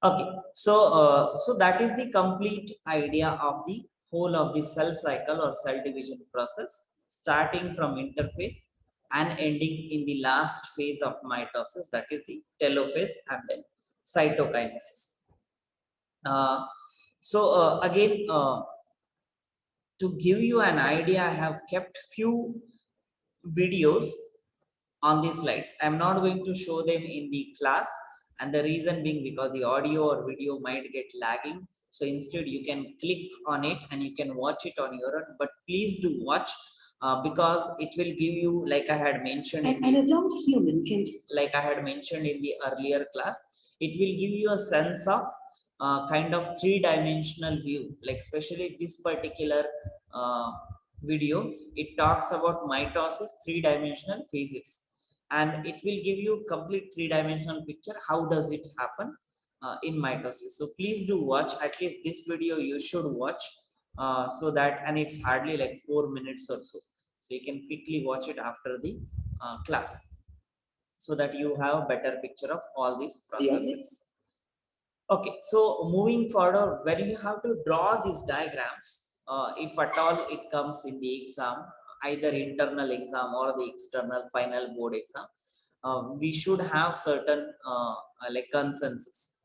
Okay, so that is the complete idea of the whole of the cell cycle or cell division process, starting from interphase and ending in the last phase of mitosis, that is the telophase and then cytokinesis. Again, to give you an idea, I have kept few videos on these slides. I'm not going to show them in the class, and the reason being because the audio or video might get lagging. So instead, you can click on it and you can watch it on your own. But please do watch because it will give you, like I had mentioned, an adult human can, like I had mentioned in the earlier class, it will give you a sense of kind of three-dimensional view. Like especially this particular uh, video, it talks about mitosis three-dimensional phases, and it will give you complete three-dimensional picture how does it happen in mitosis. So please do watch at least this video. You should watch so that, and it's hardly like 4 minutes or so, so you can quickly watch it after the class so that you have a better picture of all these processes. Okay, so moving forward, when you have to draw these diagrams, if at all it comes in the exam, either internal exam or the external final board exam, we should have certain like consensus.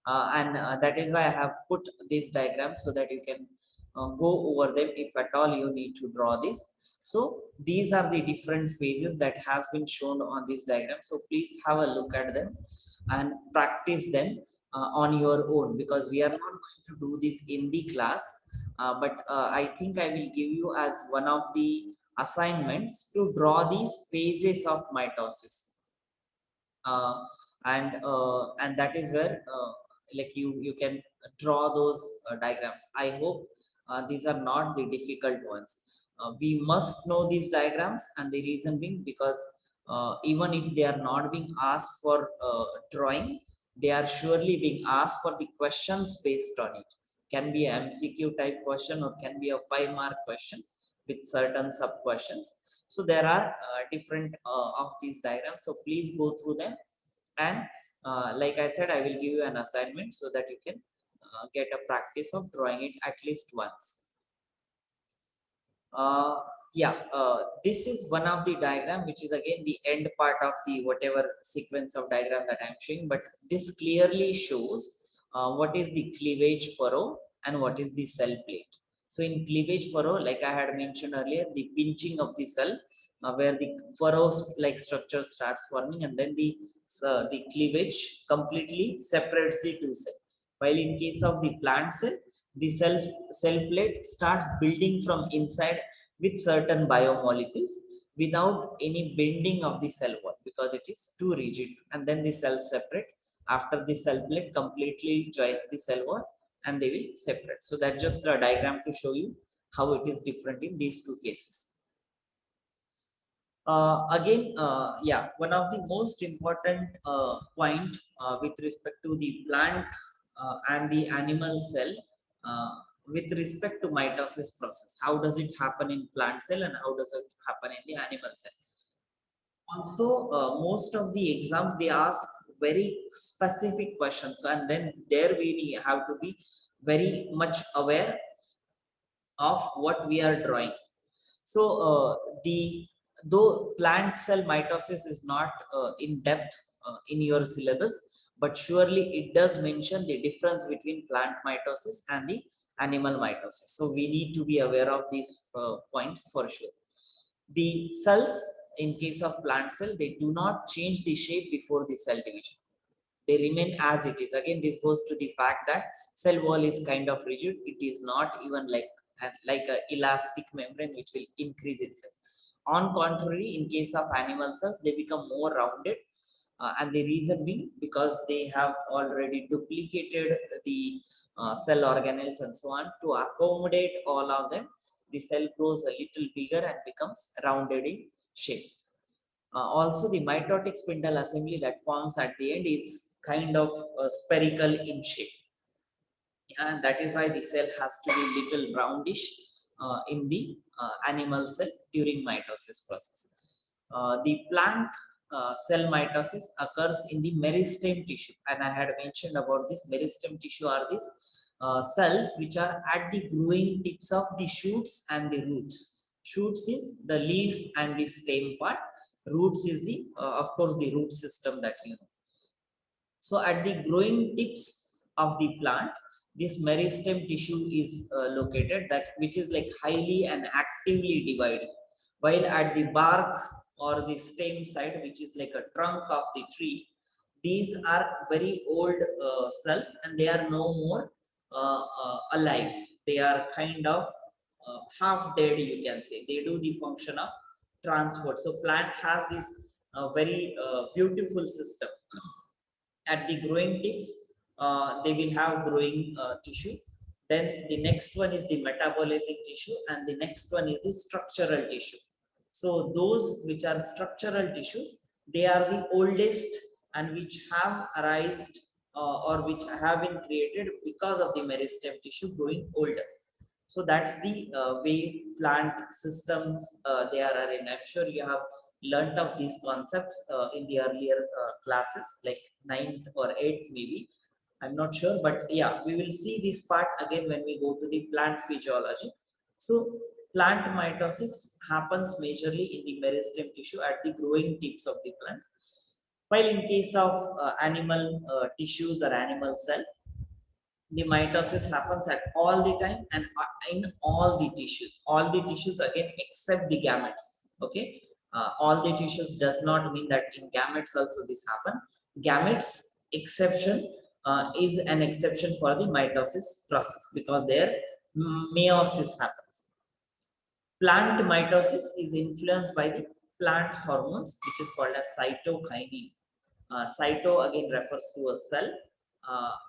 And that is why I have put these diagrams so that you can go over them if at all you need to draw this. So these are the different phases that has been shown on this diagram. So please have a look at them and practice them on your own, because we are not going to do this in the class, but I think I will give you as one of the assignments to draw these phases of mitosis, uh, and that is where like you can draw those diagrams. I hope these are not the difficult ones. We must know these diagrams, and the reason being because even if they are not being asked for drawing, they are surely being asked for the questions based on it. Can be a MCQ type question or can be a 5-mark question with certain sub questions. So there are different of these diagrams, so please go through them. And like I said, I will give you an assignment so that you can get a practice of drawing it at least once. uh, this is one of the diagram, which is again the end part of the whatever sequence of diagram that I'm showing, but this clearly shows what is the cleavage furrow and what is the cell plate. So in cleavage furrow, like I had mentioned earlier, the pinching of the cell, where the furrows like structure starts forming, and then the cleavage completely separates the two cells. While in case of the plant cell, the cell plate starts building from inside with certain biomolecules without any bending of the cell wall, because it is too rigid, and then the cells separate after the cell plate completely joins the cell wall, and they will separate. So that's just a diagram to show you how it is different in these two cases. One of the most important point with respect to the plant and the animal cell, uh, with respect to mitosis process, how does it happen in plant cell and how does it happen in the animal cell? Also, most of the exams they ask very specific questions, and then there we have to be very much aware of what we are drawing. So the though plant cell mitosis is not in depth in your syllabus, but surely it does mention the difference between plant mitosis and the animal mitosis. So we need to be aware of these points for sure. The cells in case of plant cell, they do not change the shape before the cell division. They remain as it is. Again, this goes to the fact that cell wall is kind of rigid. It is not even like a elastic membrane which will increase itself. On contrary, in case of animal cells, they become more rounded, and the reason being because they have already duplicated the cell organelles and so on. To accommodate all of them, the cell grows a little bigger and becomes rounded in shape. Also, the mitotic spindle assembly that forms at the end is kind of spherical in shape, and that is why the cell has to be little roundish in the animal cell during mitosis process. The plant cell mitosis occurs in the meristem tissue, and I had mentioned about this meristem tissue are these cells which are at the growing tips of the shoots and the roots. Shoots is the leaf and the stem part. Roots is the of course the root system that you know. So at the growing tips of the plant, this meristem tissue is located, that which is like highly and actively dividing. While at the bark or the stem side, which is like a trunk of the tree, these are very old cells and they are no more alive. They are kind of half dead, you can say. They do the function of transport. So plant has this very beautiful system. At the growing tips, they will have growing tissue. Then the next one is the metabolic tissue, and the next one is the structural tissue. So those which are structural tissues, they are the oldest and which have arisen or which have been created because of the meristem tissue growing older. So that's the way plant systems they are arranged. I'm sure you have learnt of these concepts in the earlier classes, like ninth or eighth maybe. I'm not sure, but yeah, we will see this part again when we go to the plant physiology. So plant mitosis happens majorly in the meristem tissue at the growing tips of the plants. While in case of animal tissues or animal cell, the mitosis happens at all the time and in all the tissues. All the tissues again except the gametes. Okay, all the tissues does not mean that in gametes also this happen. Gametes exception is an exception for the mitosis process because there meiosis happens. Plant mitosis is influenced by the plant hormones, which is called as cytokinin. Cyto again refers to a cell,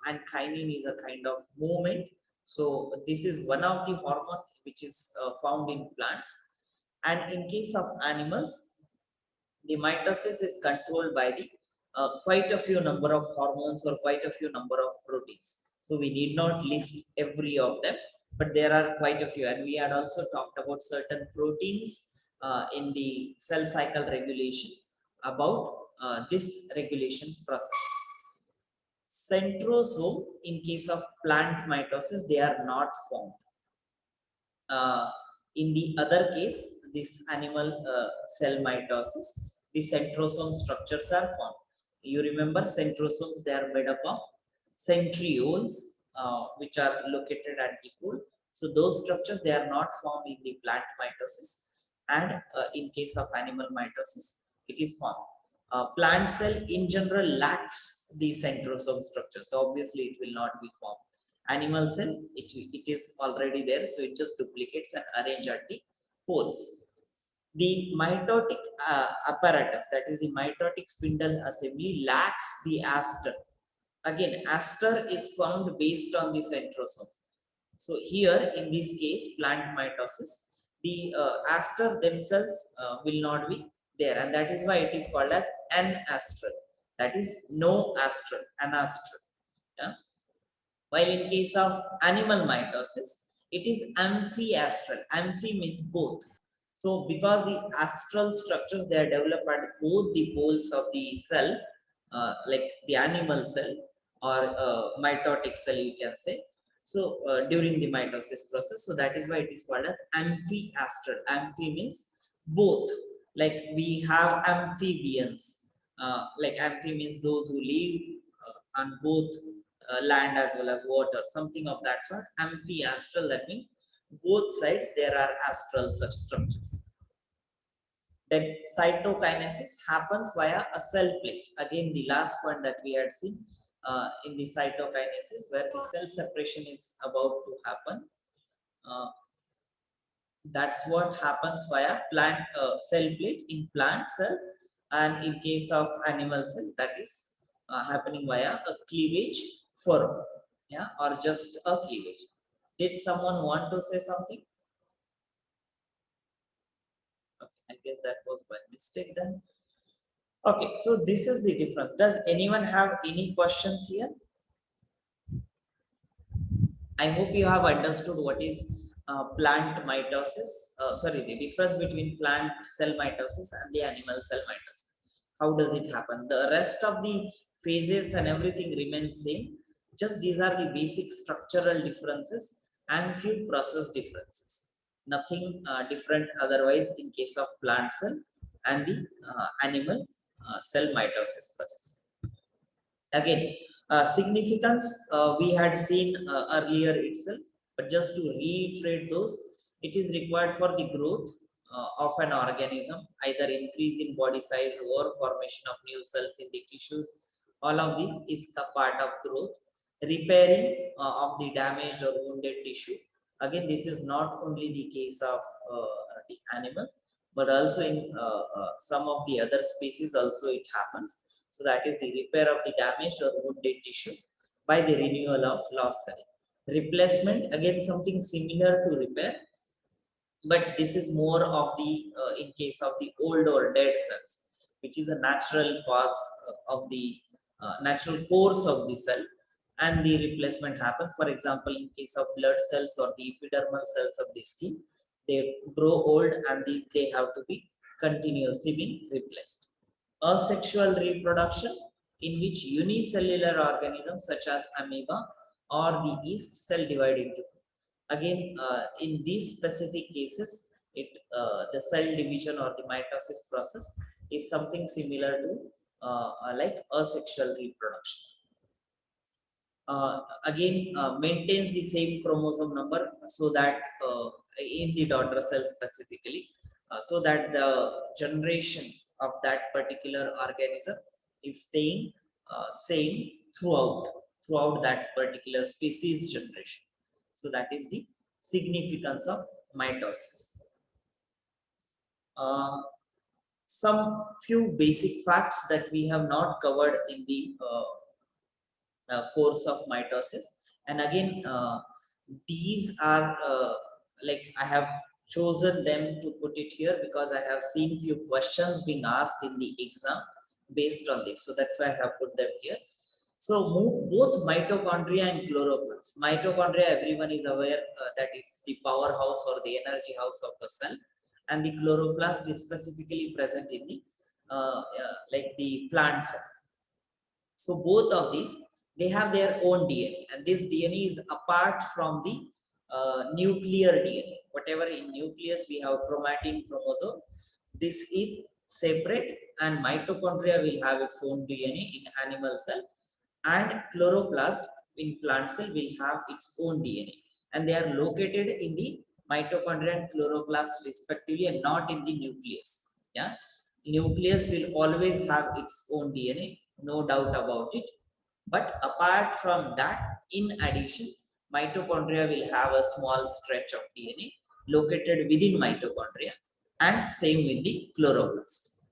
and kinin is a kind of movement. So this is one of the hormone which is found in plants. And in case of animals, the mitosis is controlled by the quite a few number of hormones or quite a few number of proteins. So we need not list every of them, but there are quite a few. And we had also talked about certain proteins in the cell cycle regulation about this regulation process. Centrosome, in case of plant mitosis, they are not formed. In the other case, this animal cell mitosis, the centrosome structures are formed. You remember centrosomes, they are made up of centrioles, which are located at the pole. So those structures, they are not formed in the plant mitosis. And in case of animal mitosis, it is formed. Plant cell in general lacks the centrosome structure. So obviously it will not be formed. Animal cell, it is already there, so it just duplicates and arrange at the poles. The mitotic apparatus, that is the mitotic spindle assembly, lacks the aster. Again, aster is found based on the centrosome. So here in this case, plant mitosis, the aster themselves will not be there, and that is why it is called as anastral. That is no astral, anastral. Yeah? While in case of animal mitosis, it is amphiastral. Amphi means both. So because the astral structures, they are developed at both the poles of the cell, like the animal cell or mitotic cell, you can say. So during the mitosis process, so that is why it is called as amphiastral. Amphi means both. Like we have amphibians. Like amphi means those who live on both land as well as water, something of that sort. Amphiastral, that means both sides there are astral structures. Then cytokinesis happens via a cell plate. Again, the last point that we had seen in the cytokinesis, where the cell separation is about to happen. That's what happens via plant cell plate in plant cell, and in case of animal cell, that is happening via a cleavage furrow, yeah, or just a cleavage. Did someone want to say something? Okay, I guess that was by mistake then. Okay, so this is the difference. Does anyone have any questions here? I hope you have understood what is plant mitosis. Sorry, the difference between plant cell mitosis and the animal cell mitosis. how does it happen? The rest of the phases and everything remains same. Just these are the basic structural differences and few process differences. Nothing different otherwise in case of plant cell and the animal cell mitosis process. Again, significance we had seen earlier itself, but just to reiterate those, it is required for the growth of an organism, either increase in body size or formation of new cells in the tissues. All of this is a part of growth. Repairing of the damaged or wounded tissue. Again, this is not only the case of the animals, but also in some of the other species also it happens. So that is the repair of the damaged or wounded tissue by the renewal of lost cell. Replacement, again something similar to repair, but this is more of the in case of the old or dead cells, which is a natural cause of the natural course of the cell, and the replacement happens. For example, in case of blood cells or the epidermal cells of the skin, they grow old and they have to be continuously being replaced. Asexual reproduction, in which unicellular organisms such as amoeba or the yeast cell divide into two. Again, in these specific cases, the cell division or the mitosis process is something similar to like asexual reproduction. Again, maintains the same chromosome number, so that in the daughter cell specifically, so that the generation of that particular organism is staying same throughout that particular species generation. So that is the significance of mitosis. Some few basic facts that we have not covered in the course of mitosis, and again these are like I have chosen them to put it here because I have seen few questions being asked in the exam based on this, so that's why I have put them here. So both mitochondria and chloroplasts. Mitochondria, everyone is aware that it's the powerhouse or the energy house of a cell, and the chloroplast is specifically present in the like the plant cell. So both of these, they have their own DNA, and this DNA is apart from the nuclear DNA. Whatever in nucleus we have chromatin, chromosome, this is separate, and mitochondria will have its own DNA in animal cell, and chloroplast in plant cell will have its own DNA, and they are located in the mitochondria and chloroplast respectively, and not in the nucleus. Yeah, nucleus will always have its own DNA, no doubt about it. But apart from that, in addition, mitochondria will have a small stretch of DNA located within mitochondria, and same with the chloroplast.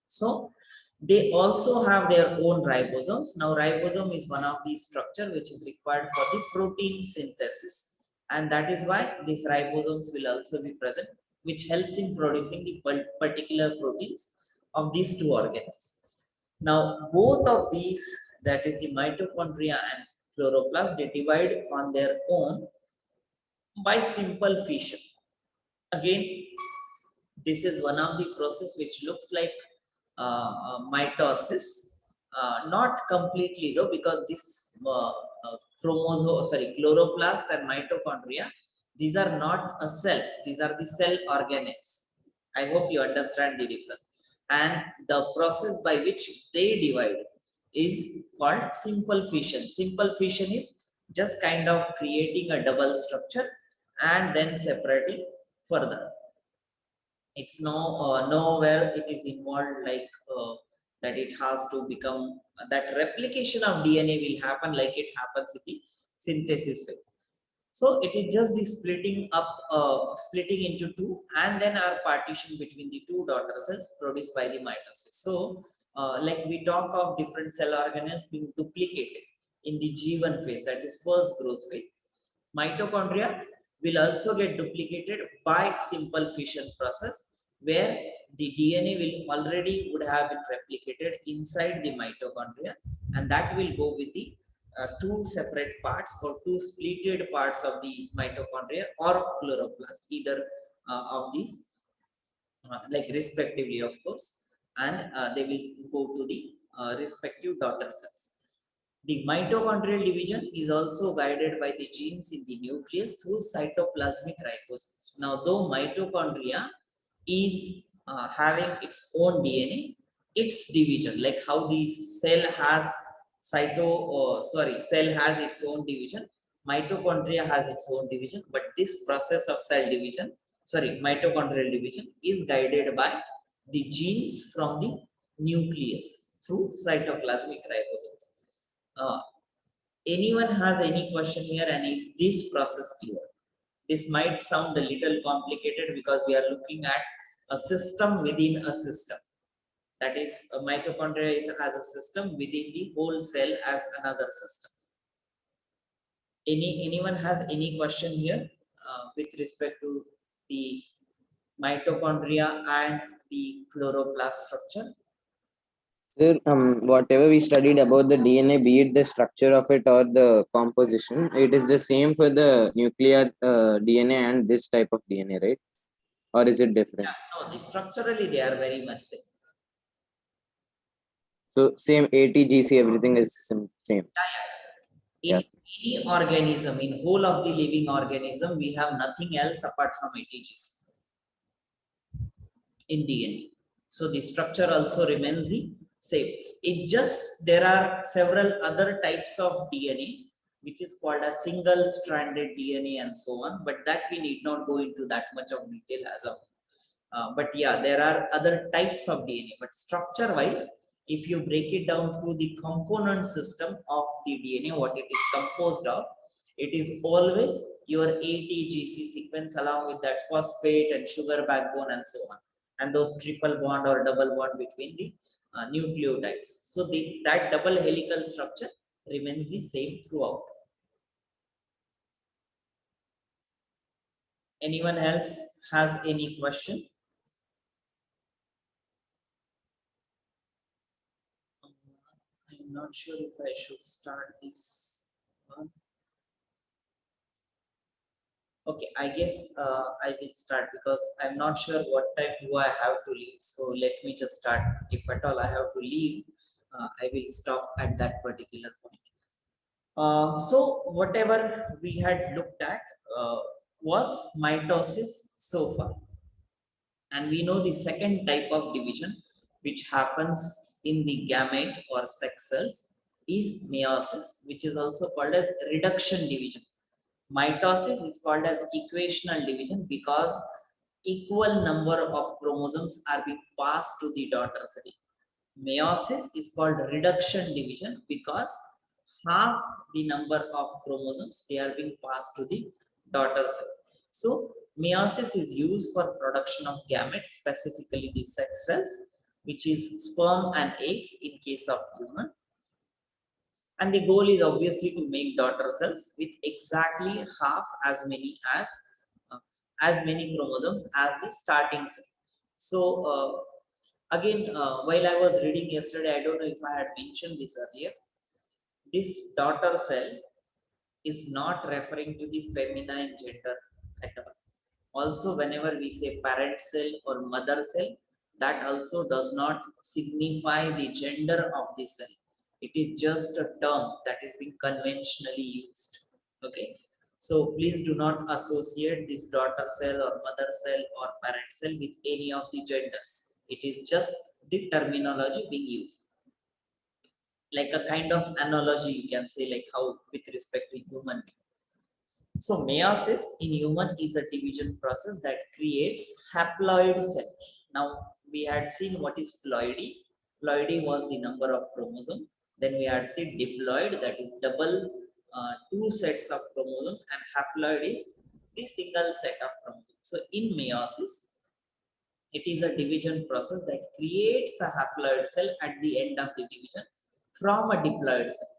So they also have their own ribosomes. Now ribosome is one of these structure which is required for the protein synthesis, and that is why these ribosomes will also be present, which helps in producing the particular proteins of these two organelles. Now both of these, that is the mitochondria and chloroplast, they divide on their own by simple fission. Again, this is one of the process which looks like mitosis, not completely though, because this chloroplast and mitochondria, these are not a cell, these are the cell organelles. I hope you understand the difference. And the process by which they divide is called simple fission. Simple fission is just kind of creating a double structure and then separating further. It's nowhere it is involved like that it has to become that replication of DNA will happen like it happens in the synthesis phase. So it is just the splitting up, splitting into two, and then our partition between the two daughter cells produced by the mitosis. So like we talk of different cell organelles being duplicated in the G1 phase, that is first growth phase. Mitochondria will also get duplicated by simple fission process, where the DNA will already would have been replicated inside the mitochondria, and that will go with the two separate parts or two splitted parts of the mitochondria or chloroplast, either of these, like respectively, of course. and they will go to the respective daughter cells. The mitochondrial division is also guided by the genes in the nucleus through cytoplasmic ribosomes. Now, though mitochondria is having its own DNA, its division, like how the cell has cell has its own division, mitochondria has its own division, but this process of cell division, mitochondrial division is guided by the genes from the nucleus through cytoplasmic ribosomes. Uh, Anyone has any question here, and is this process clear? This might sound a little complicated because we are looking at a system within a system. That is, a mitochondria is as a system within the whole cell as another system. Anyone has any question here with respect to the mitochondria and the chloroplast structure? Sir, whatever we studied about the DNA, be it the structure of it or the composition, it is the same for the nuclear DNA and this type of DNA, right? Or is it different? Yeah, no, structurally they are very much same. So same ATGC, everything is same. In Yes. any organism, in whole of the living organism, we have nothing else apart from ATGs in DNA. So the structure also remains the same. It just, there are several other types of DNA, which is called a single stranded DNA and so on, but that we need not go into that much of detail as of but yeah, there are other types of DNA, but structure wise, if you break it down through the component system of the DNA, what it is composed of, it is always your ATGC sequence along with that phosphate and sugar backbone and so on, and those triple bond or double bond between the nucleotides. So that double helical structure remains the same throughout. Anyone else has any question? I'm not sure if I should start this one. Okay, I guess I will start because I'm not sure what time do I have to leave. So let me just start. If at all I have to leave, I will stop at that particular point. So whatever we had looked at was mitosis so far. And we know the second type of division which happens in the gamete or sex cells is meiosis, which is also called as reduction division. Mitosis is called as equational division because equal number of chromosomes are being passed to the daughter cell. Meiosis is called reduction division because half the number of chromosomes they are being passed to the daughter cell. So meiosis is used for production of gametes, specifically the sex cells, which is sperm and eggs in case of human. And the goal is obviously to make daughter cells with exactly half uh, as many chromosomes as the starting cell. So again, while I was reading yesterday, I don't know if I had mentioned this earlier. This daughter cell is not referring to the feminine gender at all. Also, whenever we say parent cell or mother cell, that also does not signify the gender of the cell. It is just a term that is being conventionally used. Okay. So please do not associate this daughter cell or mother cell or parent cell with any of the genders. It is just the terminology being used. Like a kind of analogy, you can say, like how with respect to human being. So meiosis in human is a division process that creates haploid cell. Now we had seen what is ploidy. Ploidy was the number of chromosome. Then we had seen diploid, that is double two sets of chromosome, and haploid is the single set of chromosome. So in meiosis, it is a division process that creates a haploid cell at the end of the division from a diploid cell.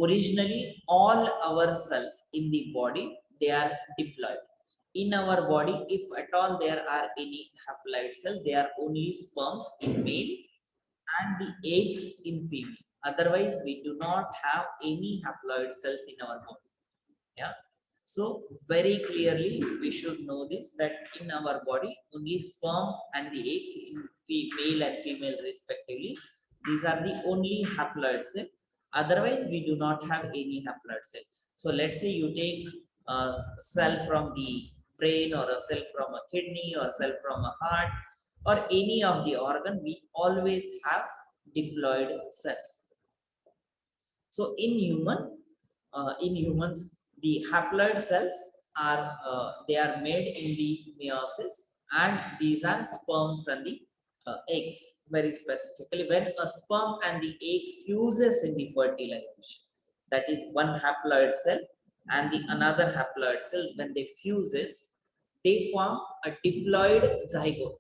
Originally, all our cells in the body, they are diploid. In our body, if at all there are any haploid cells, they are only sperms in male and the eggs in female. Otherwise, we do not have any haploid cells in our body. Yeah. So very clearly we should know this, that in our body only sperm and the eggs in male and female respectively. These are the only haploid cell. Otherwise, we do not have any haploid cell. So let's say you take a cell from the brain, or a cell from a kidney, or cell from a heart, or any of the organ, we always have diploid cells. So in humans, the haploid cells are they are made in the meiosis, and these are sperms and the eggs. Very specifically, when a sperm and the egg fuses in the fertilization, that is one haploid cell and the another haploid cell, when they fuses, they form a diploid zygote.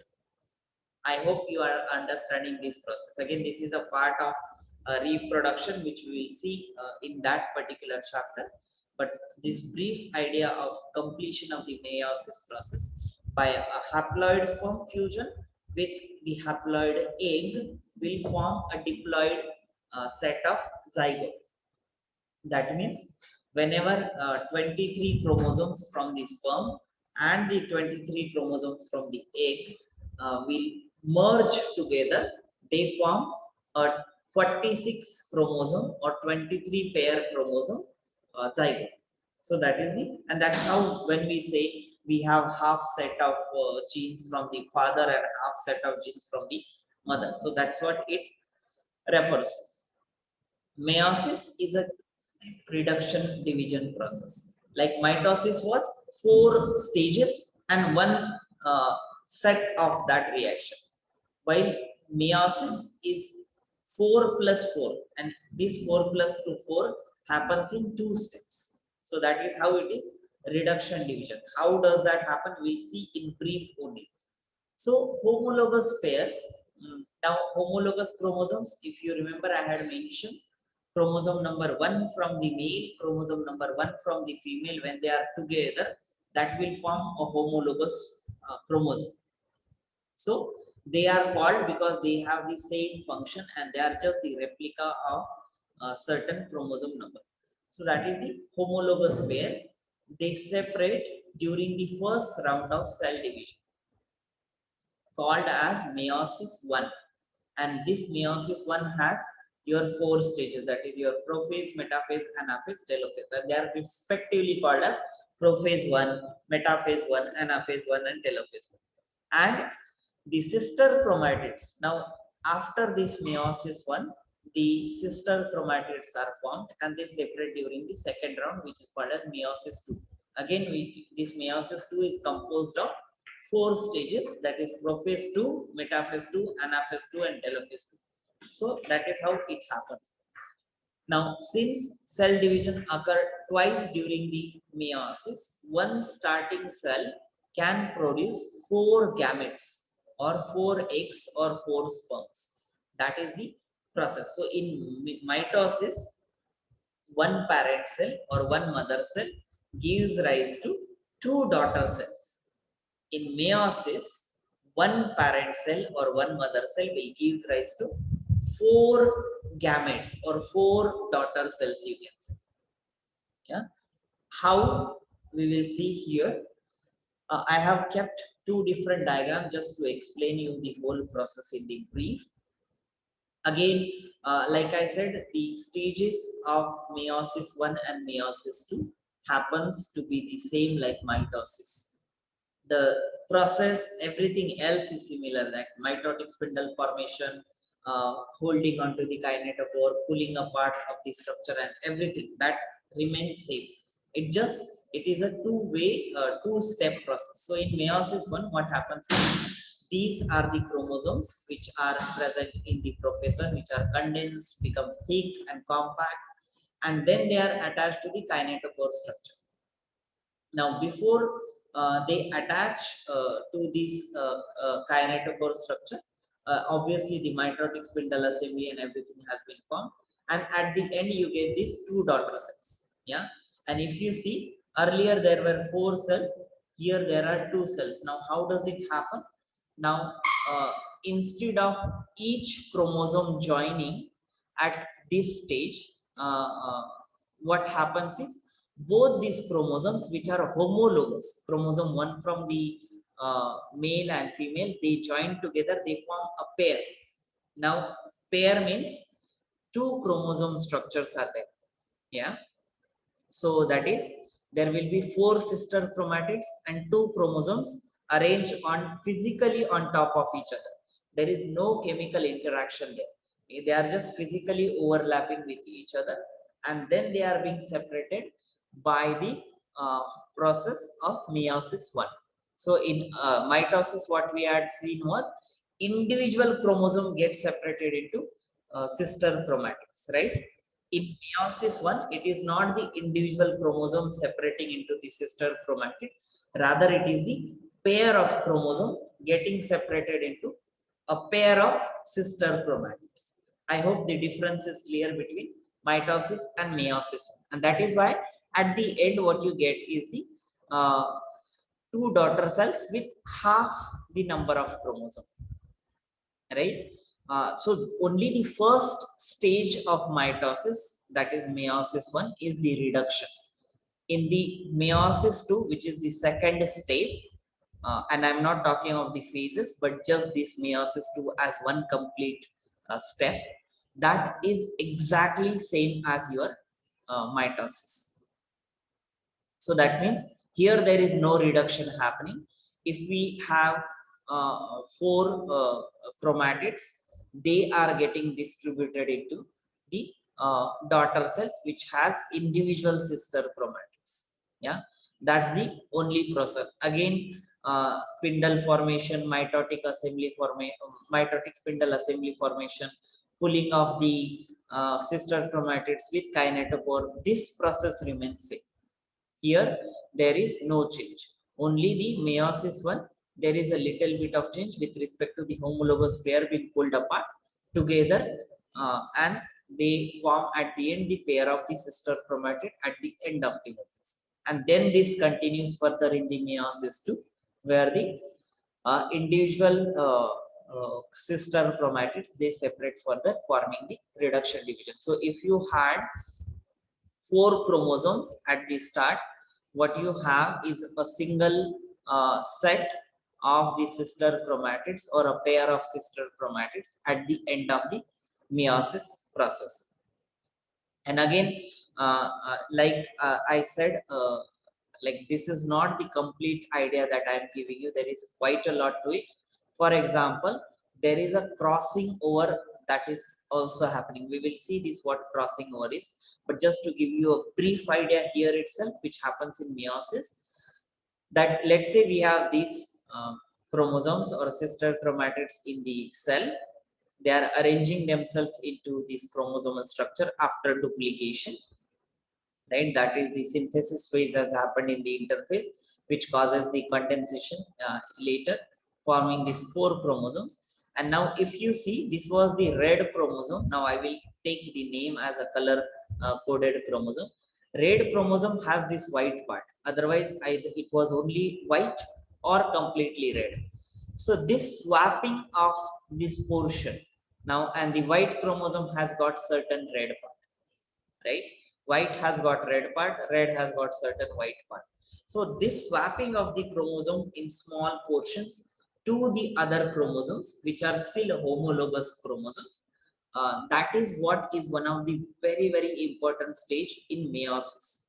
I hope you are understanding this process. Again, this is a part of reproduction, which we will see in that particular chapter. But this brief idea of completion of the meiosis process by a haploid sperm fusion with the haploid egg will form a diploid set of zygote. That means whenever 23 chromosomes from the sperm and the 23 chromosomes from the egg will merge together, they form a 46 chromosome or 23 pair chromosome zygote. So that is the, and that's how when we say we have half set of genes from the father and half set of genes from the mother. So that's what it refers to. Meiosis is a reduction division process. Like mitosis was 4 stages and one set of that reaction, while meiosis is 4 plus 4, and this 4 plus 4 happens in 2 steps. So that is how it is reduction division. How does that happen? We'll see in brief only. So homologous pairs. Now homologous chromosomes, if you remember, I had mentioned chromosome number 1 from the male, chromosome number 1 from the female, when they are together, that will form a homologous chromosome. So they are called because they have the same function and they are just the replica of a certain chromosome number. So that is the homologous pair. They separate during the first round of cell division, called as meiosis 1. And this meiosis 1 has your 4 stages, that is your prophase, metaphase, anaphase, telophase, and they are respectively called as prophase 1, metaphase 1, anaphase 1, and telophase 1. And the sister chromatids, now after this meiosis 1, the sister chromatids are formed and they separate during the second round, which is called as meiosis 2. Again, this meiosis 2 is composed of 4 stages, that is prophase 2, metaphase 2, anaphase 2, and telophase 2. So that is how it happens. Now, since cell division occurred twice during the meiosis, one starting cell can produce 4 gametes or 4 eggs or 4 sperms. That is the process. So in mitosis, one parent cell or one mother cell gives rise to 2 daughter cells. In meiosis, one parent cell or one mother cell will give rise to 4 gametes or 4 daughter cells, you can say. Yeah. How we will see here. I have kept 2 different diagrams just to explain you the whole process in the brief. Again, like I said, the stages of meiosis 1 and meiosis 2 happens to be the same like mitosis. The process, everything else is similar, like mitotic spindle formation, holding onto the kinetochore, pulling apart of the structure, and everything that remains same. It is a two-way, two-step process. So in meiosis 1, what happens is these are the chromosomes which are present in the prophase 1, which are condensed, becomes thick and compact, and then they are attached to the kinetochore structure. Now, before they attach to this kinetochore structure, obviously the mitotic spindle assembly and everything has been formed, and at the end you get these 2 daughter cells. Yeah, and if you see, earlier there were 4 cells, here there are 2 cells. Now how does it happen? Now instead of each chromosome joining at this stage, what happens is both these chromosomes, which are homologous, chromosome 1 from the male and female, they join together, they form a pair. Now, pair means two chromosome structures are there. Yeah. So that is, there will be four sister chromatids and two chromosomes arranged on physically on top of each other. There is no chemical interaction there. They are just physically overlapping with each other, and then they are being separated by the uh, process of meiosis 1. So in mitosis, what we had seen was individual chromosome gets separated into sister chromatids, right? In meiosis 1, it is not the individual chromosome separating into the sister chromatid, rather it is the pair of chromosome getting separated into a pair of sister chromatids. I hope the difference is clear between mitosis and meiosis 1. And that is why at the end what you get is the uh, two daughter cells with half the number of chromosome, right? So only the first stage of mitosis, that is meiosis 1, is the reduction. In the meiosis 2, which is the second step, and I'm not talking of the phases, but just this meiosis 2 as one complete step, that is exactly same as your mitosis. So that means here there is no reduction happening. If we have four chromatids, they are getting distributed into the daughter cells, which has individual sister chromatids. Yeah, that's the only process. Again, spindle formation, mitotic assembly formation, mitotic spindle assembly formation, pulling of the sister chromatids with kinetophore. This process remains same. Here, there is no change. Only the meiosis 1, there is a little bit of change with respect to the homologous pair being pulled apart together, and they form at the end the pair of the sister chromatid at the end of the meiosis. And then this continues further in the meiosis 2, where the individual sister chromatids, they separate further, forming the reduction division. So if you had four chromosomes at the start, what you have is a single set of the sister chromatids or a pair of sister chromatids at the end of the meiosis process. And again, I said, like this is not the complete idea that I'm giving you. There is quite a lot to it. For example, there is a crossing over that is also happening. We will see this what crossing over is, but just to give you a brief idea here itself, which happens in meiosis, that let's say we have these chromosomes or sister chromatids in the cell. They are arranging themselves into this chromosomal structure after duplication, right? That is the synthesis phase has happened in the interphase, which causes the condensation later, forming these four chromosomes. And now if you see, this was the red chromosome. Now I will take the name as a color coded chromosome. Red chromosome has this white part, otherwise either it was only white or completely red. So this swapping of this portion now, and the white chromosome has got certain red part, right? White has got red part, red has got certain white part. So this swapping of the chromosome in small portions to the other chromosomes, which are still homologous chromosomes, that is what is one of the very, very important stage in meiosis.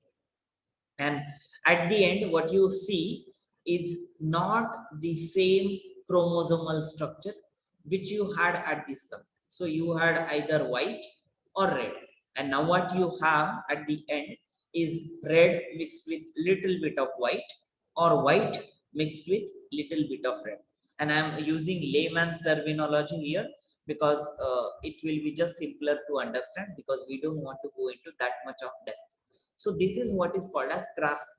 And at the end, what you see is not the same chromosomal structure which you had at this time. So you had either white or red, and now what you have at the end is red mixed with little bit of white, or white mixed with little bit of red. And I'm using layman's terminology here because it will be just simpler to understand, because we don't want to go into that much of depth. So this is what is called as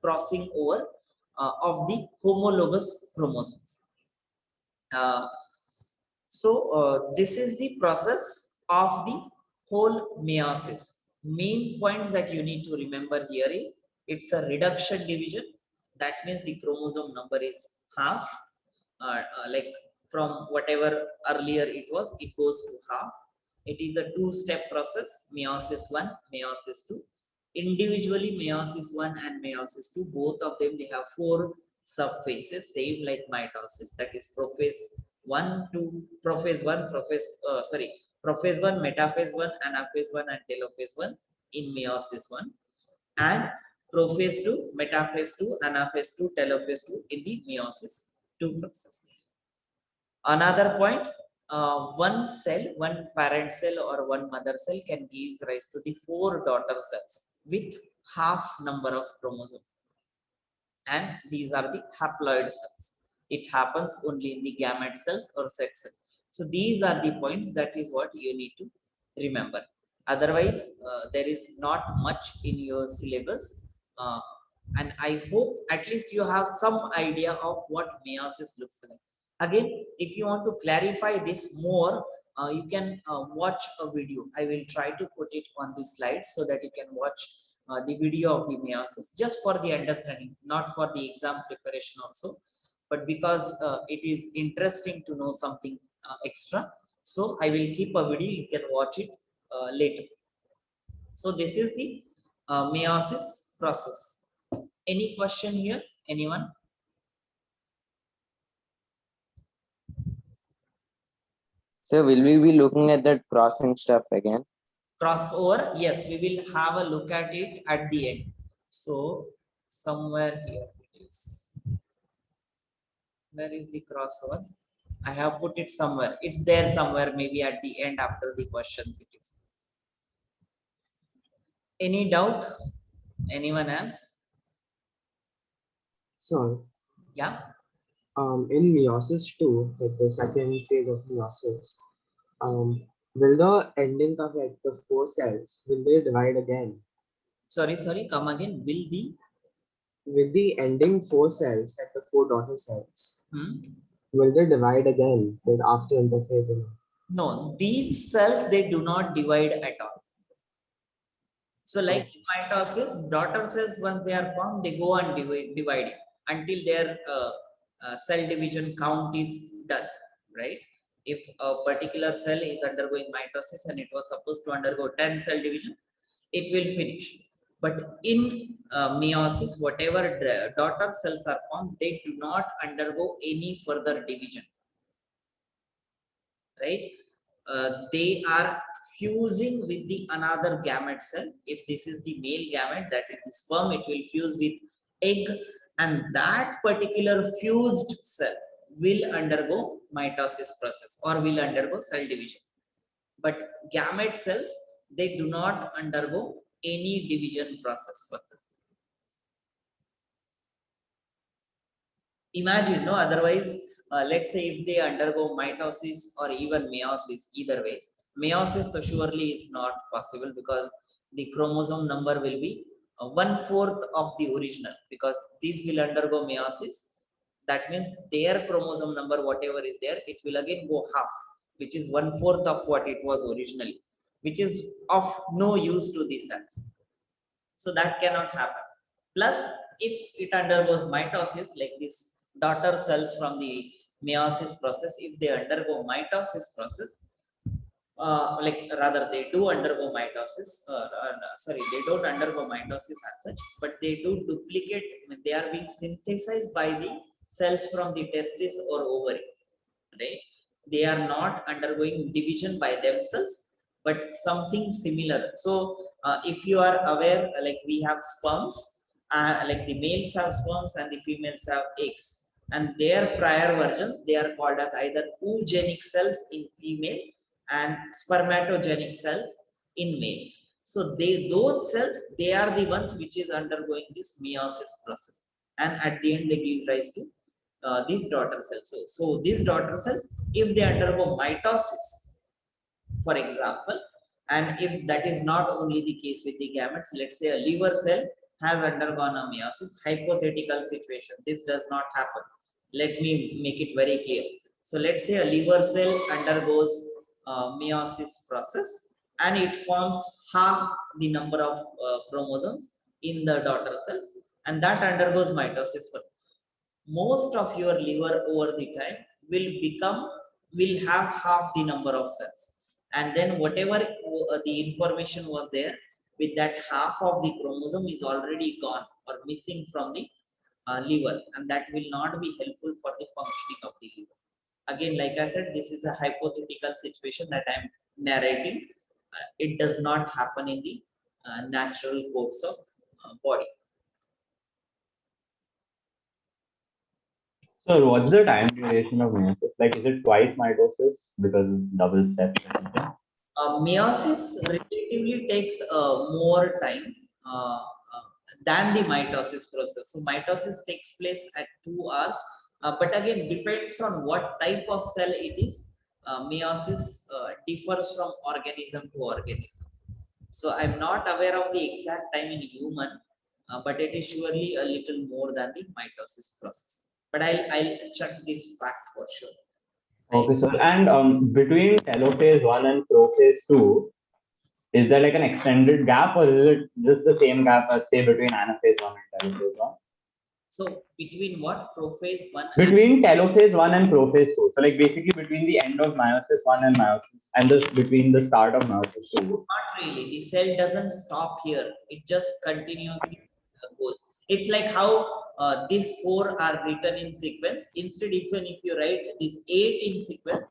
crossing over of the homologous chromosomes. Uh, this is the process of the whole meiosis. Main points that you need to remember here is it's a reduction division. That means the chromosome number is half. Like from whatever earlier it was, it goes to half. It is a two-step process: meiosis 1, meiosis 2. Individually, meiosis 1 and meiosis 2, both of them, they have four subphases, same like mitosis, that is prophase 1 to prophase 1, prophase 1, metaphase 1, anaphase 1, and telophase 1 in meiosis 1, and prophase 2, metaphase 2, anaphase 2, telophase 2 in the meiosis 2 process. Another point, one cell, one parent cell or one mother cell can give rise to the 4 daughter cells with half number of chromosomes. And these are the haploid cells. It happens only in the gamete cells or sex cells. So these are the points, that is what you need to remember. Otherwise, there is not much in your syllabus. And I hope at least you have some idea of what meiosis looks like. Again, if you want to clarify this more, you can watch a video. I will try to put it on the slide so that you can watch the video of the meiosis, just for the understanding, not for the exam preparation also, but because it is interesting to know something extra. So I will keep a video, you can watch it later. So this is the meiosis process. Any question here? Anyone? So will we be looking at that crossing stuff again? Crossover, yes, we will have a look at it at the end. So somewhere here it is. Where is the crossover? I have put it somewhere. It's there somewhere, maybe at the end after the questions it is. Any doubt? Anyone else? So, Yeah. in meiosis 2, like the second phase of meiosis, will the ending of like the 4 cells, will they divide again? Sorry, come again. Will the ending 4 cells, like the 4 daughter cells, Hmm? will they divide again like after interphasing? No, these cells, they do not divide at all. So like mitosis, daughter cells, once they are formed, they go on dividing until their cell division count is done, right? If a particular cell is undergoing mitosis and it was supposed to undergo 10 cell division, it will finish. But in meiosis, whatever daughter cells are formed, they do not undergo any further division, right? They are fusing with the another gamete cell. If this is the male gamete, that is the sperm, it will fuse with egg, and that particular fused cell will undergo mitosis process or will undergo cell division. But gamete cells, they do not undergo any division process further. Imagine, no, otherwise, let's say if they undergo mitosis or even meiosis, either ways, meiosis so surely is not possible because the chromosome number will be 1/4 of the original, because these will undergo meiosis. That means their chromosome number, whatever is there, it will again go half, which is 1/4 of what it was originally, which is of no use to the cells. So that cannot happen. Plus, if it undergoes mitosis, like this daughter cells from the meiosis process, if they undergo mitosis process, like rather they do undergo mitosis, sorry, they don't undergo mitosis as such, but they do duplicate, they are being synthesized by the cells from the testis or ovary, right? They are not undergoing division by themselves, but something similar. So if you are aware, like we have sperms, like the males have sperms and the females have eggs, and their prior versions, they are called as either oogenic cells in female and spermatogenic cells in male. So those cells, they are the ones which is undergoing this meiosis process, and at the end they give rise to these daughter cells. So these daughter cells, if they undergo mitosis, for example, and if that is not only the case with the gametes, let's say a liver cell has undergone a meiosis, hypothetical situation, this does not happen. Let me make it very clear. So let's say a liver cell undergoes meiosis process and it forms half the number of chromosomes in the daughter cells, and that undergoes mitosis. For most of your liver over the time will have half the number of cells, and then whatever the information was there with that half of the chromosome is already gone or missing from the liver, and that will not be helpful for the functioning of the liver. Again, like I said, this is a hypothetical situation that I'm narrating. It does not happen in the natural course of body. So what's the time duration of meiosis? Like, is it twice mitosis because it's double steps or something? Meiosis relatively takes more time uh, uh, than the mitosis process. So mitosis takes place at 2 hours, but again depends on what type of cell it is. Meiosis differs from organism to organism. So I'm not aware of the exact time in human, but it is surely a little more than the mitosis process. But I'll check this fact for sure. Okay, sir. And between telophase 1 and prophase 2, is there like an extended gap, or is it just the same gap as, say, between anaphase 1 and telophase 1? So between what prophase one and Between telophase 1 and prophase 2. So, like, basically between the end of meiosis 1 and meiosis, and between the start of meiosis 2. not really, the cell doesn't stop here, it just continuously goes. It's like how these 4 are written in sequence. Instead, even if you write these 8 in sequence,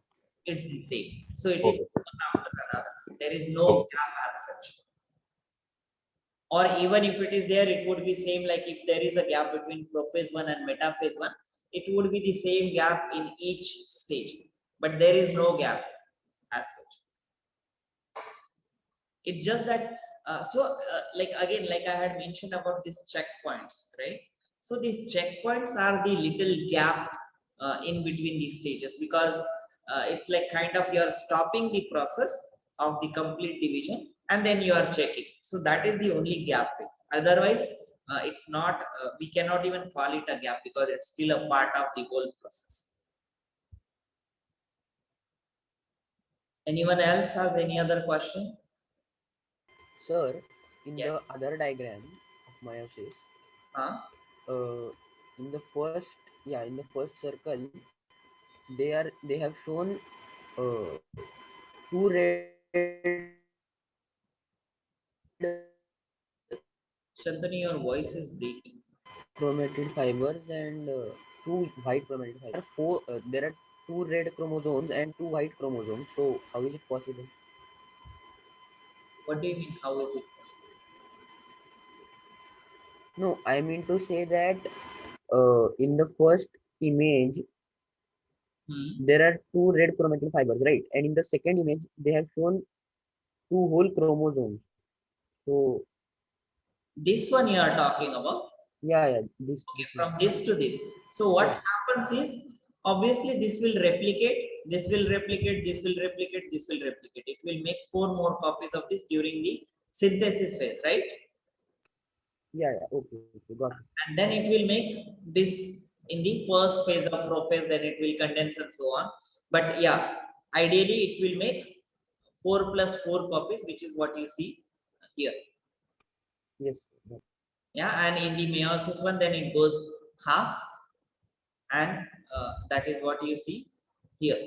it's the same. So it is Okay. one after another, there is no Okay. gap as such. Or even if it is there, it would be same, like if there is a gap between prophase 1 and metaphase 1, it would be the same gap in each stage, but there is no gap as such. It's just that like again, like I had mentioned about these checkpoints, right? So these checkpoints are the little gap in between these stages, because it's like kind of you are stopping the process of the complete division and then you are checking. So that is the only gap phase. Otherwise it's not, we cannot even call it a gap because it's still a part of the whole process. Anyone else has any other question? Sir, in Yes. the other diagram of meiosis, Huh? in the first circle, they have shown two red Shantanu, your voice is breaking. chromatid fibers and two white chromatid fibers. There are two red chromosomes and two white chromosomes. So how is it possible? What do you mean? How is it possible? No, I mean to say that in the first image there are two red chromatin fibers, right? And in the second image they have shown two whole chromosomes. So This one you are talking about. yeah, this Okay, one. from this to this. So what Yeah. happens is, obviously this will replicate, this will replicate, this will replicate, this will replicate. It will make 4 more copies of this during the synthesis phase, right? Yeah, okay, got it. And then it will make this in the first phase of prophase, then it will condense and so on. But yeah, ideally it will make 4 plus 4 copies, which is what you see here. Yes. Got it. Yeah, and in the meiosis one, then it goes half, and that is what you see here.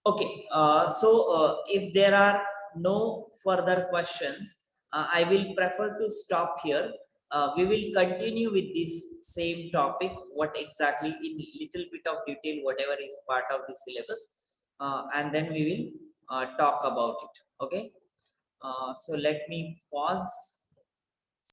Okay, so if there are no further questions, I will prefer to stop here. We will continue with this same topic, what exactly in little bit of detail, whatever is part of the syllabus, and then we will talk about it. Okay, so let me pause.